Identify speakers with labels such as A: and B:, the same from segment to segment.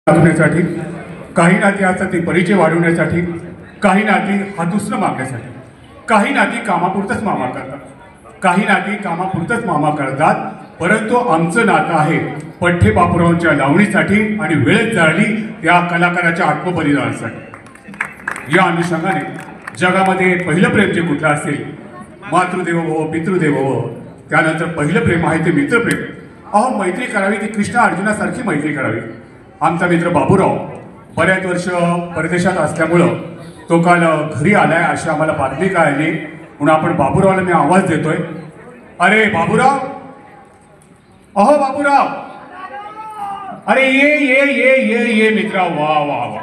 A: वाढवण्यासाठी, काही नाती असतात ती परिचय वाढवण्यासाठी, काही नाती हातुसणं मागण्यासाठी, काही नाती कामापुरतच मामा करतात, काही नाती कामापुरतच मामा करतात. परंतु आमचं नातं आहे पठ्ठे बापूरावांच्या लावणीसाठी आणि वेळेत जाळली या कलाकाराच्या आत्मबलिदानासाठी. या अनुषंगाने जगामध्ये पहिलं प्रेम जे कुठलं असेल, मातृदेवो भव पितृदेवो भव, त्यानंतर पहिलं प्रेम आहे ते मित्रप्रेम. अहो, मैत्री करावी ती कृष्ण अर्जुनासारखी मैत्री करावी. आमचा मित्र बाबूराव बऱ्याच वर्ष परदेशात असल्यामुळं तो काल घरी आलाय अशी आम्हाला बातमी कळाली. म्हणून आपण बाबूरावला मी आवाज देतोय. अरे बाबूराव, अहो बाबूराव, अरे ये ये ये ये ये मित्रा, वा वा वा.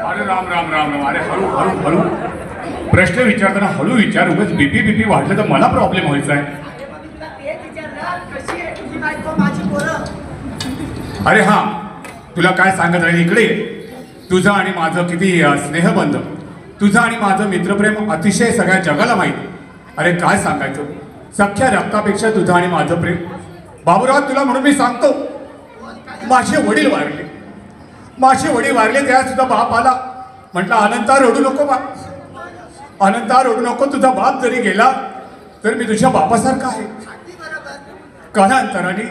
A: अरे राम राम राम राम. अरे हळू हळू हळू प्रश्न विचारताना हळू विचार. उगाच बीपी बीपी वाढलं तर मला प्रॉब्लेम व्हायचा आहे. अरे हा, तुला काय सांगत राहील इकडे. तुझं आणि माझं किती स्नेहबंध, तुझं आणि माझं मित्रप्रेम अतिशय सगळ्या जगाला माहिती. अरे काय सांगायचं, सख्या रक्तापेक्षा तुझं आणि माझं प्रेम. बाबूराव, तुला म्हणून मी सांगतो, माझे वडील वारले, माझे वडील वारले तेव्हा सुद्धा बाप आला. म्हटलं अनंता रडू नको बा, अनंता रडू नको. तुझा बाप जरी गेला तर मी तुझ्या बापासारखा आहे. कालांतराने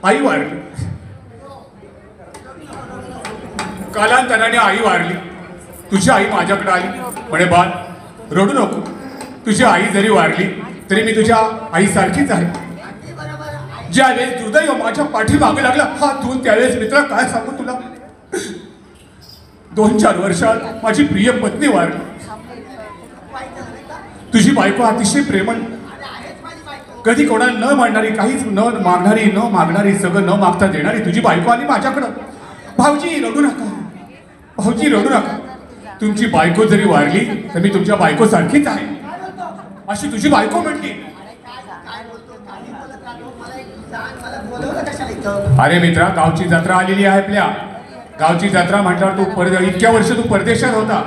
A: आई वारली, कालांतराने आई वारली. तुझी आई माझ्याकडे आली, म्हणे बाळ रडू नको, तुझी आई जरी वारली तरी मी तुझ्या आईसारखीच आहे. ज्यावेळेस दुर्दैव माझ्या पाठीमागे लागला हात धुवून, त्यावेळेस मित्र काय सांगू तुला, 2-4 वर्षात माझी प्रिय पत्नी वारली. तुझी बायको अतिशय प्रेमळ, कधी कोणाला न मांडणारी, काहीच न मागणारी, सगळं न मागता देणारी तुझी बायको आली माझ्याकडं. भाऊजी रडू नका, भाऊजी रडू नका. तुमची बायको जरी वारली तर मी तुमच्या बायको सारखीच आहे, अशी तुझी बायको म्हटली. अरे मित्रा, गावची जत्रा आलेली आहे आपल्या. गावची जत्रा म्हटल्यावर तू इतक्या वर्ष तू परदेशात होता,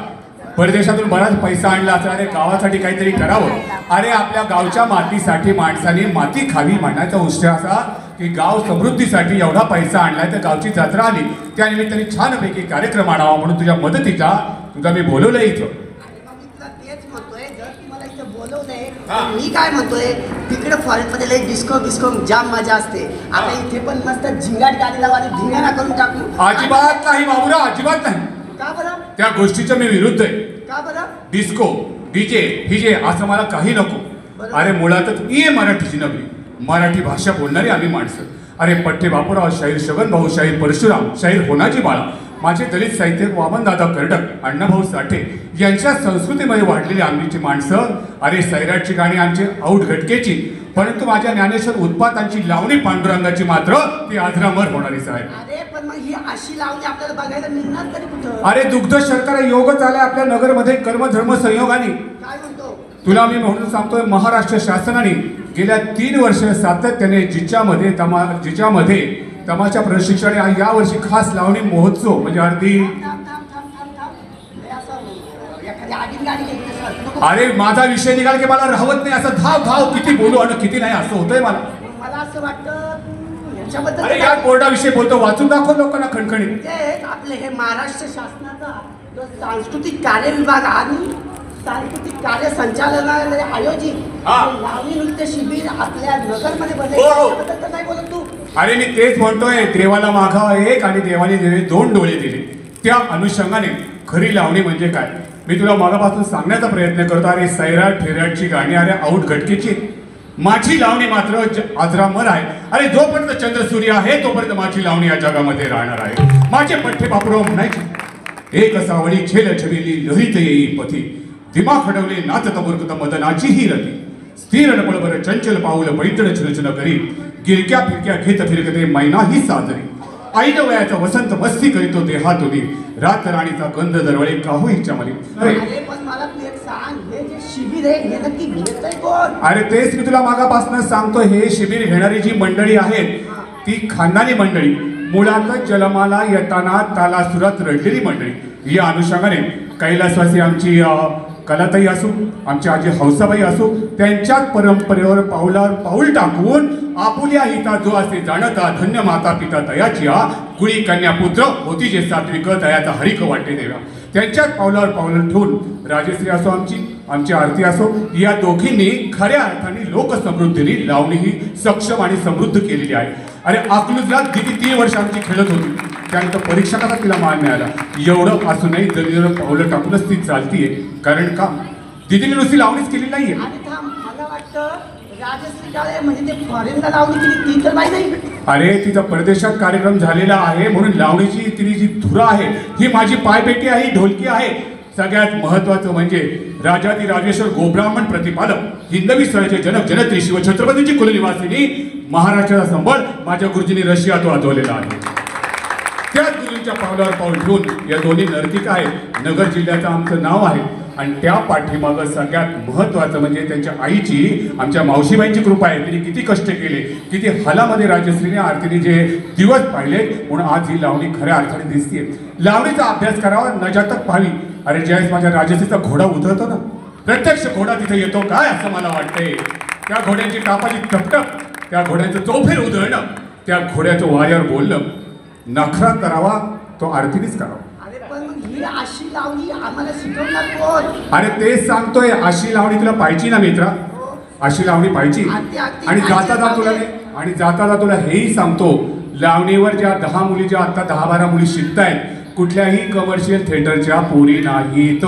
A: परदेशातून बराच पैसा आणला असेल. अरे गावासाठी काहीतरी करावं. अरे आपल्या गावच्या मातीसाठी माणसाने माती खावी म्हणायचा उद्देश असा की गाव समृद्धीसाठी एवढा पैसा आणलाय तर गावची जत्रा आली, त्यानिमित्ताने छानपैकी कार्यक्रम आणावा म्हणून तुझ्या मदतीचा तुझा मी बोलवलंय इथं.
B: मी काय म्हणतोय, तिकडे फॉरेनमध्ये लई डिस्को बिस्को जाम मजा असते. आता इथे पण मस्त झिंगाट गाडी लावा आणि धिंगाणा करून टाकू.
A: अजिबात नाही बाबूराव, अजिबात नाही.
B: का बरं?
A: त्या गोष्टीचं मी विरुद्ध आहे.
B: का बरं?
A: डिस्को डीजे हिजे असं मला काही नको. अरे मुळातच ये मराठीची नगरी, मराठी भाषा बोलणारी आम्ही माणसं. अरे पठ्ठे बापूराव, शाहीर शगन भाऊ, शाहीर परशुराम, शाहीर होनाजी बाळा, माझे दलित साहित्यिक वामनदादा कर्डक, अण्णाभाऊ साठे यांच्या संस्कृतीमध्ये वाढलेली आमची माणसं. अरे सैराटची गाणी आमची औट घटकेची, परंतु माझ्या ज्ञानेश्वर उत्पातांची लावणी पांडुरंगाची मात्र ती आजरामर होणारीच आहे.
B: अरे पण मग ही अशी लावणी आपल्याला बघायला मिळणार तरी कुठं?
A: अरे दुग्ध शर्करा योगच आलाय आपल्या नगरमध्ये कर्मधर्म संयोगाने.
B: काय म्हणतो
A: तुला मी म्हणून सांगतोय, महाराष्ट्र शासनाने गेल्या 3 वर्ष सातत्याने जिच्यामध्ये तमाशा प्रशिक्षण या वर्षी खास लावणी महोत्सव म्हणजे अगदी. अरे माझा विषय निघाला की मला राहत नाही, असं धाव धाव किती बोलू आणि किती नाही असं होतंय मला.
B: मला असं वाटतं याच्याबद्दल.
A: अरे या बोर्डाविषयी बोलतो, वाचून दाखव लोकांना खणखणीत.
B: आपले हे महाराष्ट्र शासनाचा जो सांस्कृतिक कार्य विभाग आणि सांस्कृतिक कार्य संचालनालय आयोजित लावणी नृत्य शिबिर आपल्या नगरमध्ये बसले, काय बोलत तू?
A: अरे मी तेच म्हणतोय, देवाला मागावा एक आणि देवाने देवे 2 डोळे दिले. त्या अनुषंगाने खरी लावणी म्हणजे काय मी तुला मागापासून सांगण्याचा प्रयत्न करतो. अरे सैराट फेराटची गाणी, अरे औट घटकेची, माझी लावणी मात्र आजरामर आहे. अरे जोपर्यंत चंद्र सूर्य आहे तोपर्यंत माझी लावणी या जगामध्ये राहणार आहे. माझे पठ्ठे बापूराव म्हणायचे, एक सावळी छेल छबिली लहरीत येई पथी, दिमा खडवले नाचत मूर्खत मदनाची ही रती, स्थिर नपळबर चंचल पाऊल पैतळ छलछल करी, गिरक्या फिरक्या घेत फिरकते मैना ही साजरी, आईन वयाचा वसंत मस्ती करीतो देहातुनी, रात राणीचा गंध दरवळे काहो इच्छा मली.
B: अरे पण मला तू एक सांग, हे जे शिबिर आहे हे नक्की घेतय कोण?
A: अरे तेच मी तुला मागापासून सांगतो. हे शिबिर घेणारी जी मंडळी आहेत ती खानदानी मंडळी, मुळातच जन्माला येताना तालासुरात रडलेली मंडळी. या अनुषंगाने कैलासवासी आमची कलाताई असो, आमची आजी हौसाबाई असो, त्यांच्याच परंपरेवर पाऊलावर पाऊल टाकून आपुल्या हिता जो असे जाणता धन्य माता पिता दयाची कुळी कन्या पुत्र होती जे सात्विक दयाचा हरिक वाटे देवा. त्यांच्याच पावलावर पाऊल ठेवून राजश्री असो आमची आरती असो, या दोघींनी खऱ्या अर्थाने लोकसमृद्धीने लावणी ही सक्षम आणि समृद्ध केलेली आहे. अरे अकलूजला दिदी 3 वर्ष आमची खेळत होती, त्यानंतर परीक्षकाचा तिला मान मिळाला. एवढं असूनही जरी पावलं टाकूनच ती चालतीये. कारण का दिदीने नुसती लावणीच केली नाहीये.
B: आणि मला वाटतं राजश्री काळे म्हणजे ते फॉरेनला लावणी केली ती तर नाही.
A: अरे तिचा परदेशात कार्यक्रम झालेला आहे म्हणून लावणीची तिने जी धुरा आहे ही माझी पायपेटी आहे, ढोलकी आहे. सगळ्यात महत्वाचं म्हणजे राजाधिराजेश्वर गोब्राह्मण प्रतिपालक हिंदवी स्थळाचे जनक जनत्री शिव छत्रपतीची कुलनिवासिनी महाराष्ट्राचा संबळ माझ्या गुरुजींनी रशियात वाजवलेला आहे. त्याच गुरुजींच्या पावलावर पाऊल ठेवून या दोन्ही नर्तिका आहेत. नगर जिल्ह्याचं आमचं नाव आहे आणि त्या पाठीमागं सगळ्यात महत्वाचं म्हणजे त्यांच्या आईची आमच्या मावशीबाईंची कृपा आहे. तिने किती कष्ट केले, किती हालामध्ये राजश्रीने आरतीने जे दिवस पाहिले म्हणून आज ही लावणी खऱ्या अर्थाने दिसते. लावणीचा अभ्यास करावा, नजातक पाहावी. अरे ज्यावेळेस माझ्या राजश्रीचा घोडा उतरतो ना, प्रत्यक्ष घोडा तिथे येतो काय असं मला वाटतंय. त्या घोड्यांची टापाची टपटप, त्या घोड्यांचं चौफेर उधळणं, त्या घोड्याचं वाऱ्यावर बोलणं, नखरा करावा तो आरतीनेच करावा.
B: अरे पण ही अशी लावणी आम्हाला शिकवणार कोण?
A: अरे तेच सांगतोय, अशी लावणी तुला पाहिजे ना मित्रा, अशी लावणी पाहिजे. आणि जाता तुला हेही सांगतो, लावणीवर ज्या 10 मुली ज्या आता 10-12 मुली शिकतायत कुठल्याही कमर्शियल थिएटरच्या पोरी नाहीत.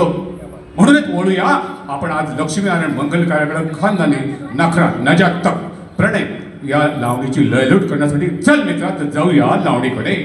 A: म्हणूनच वळूया आपण आज लक्ष्मीनारायण मंगल कार्यक्रम खानदानी नखरा नजातक प्रणय या लावणीची लयलूट करण्यासाठी. चल मित्रा, जाऊया लावणीकडे.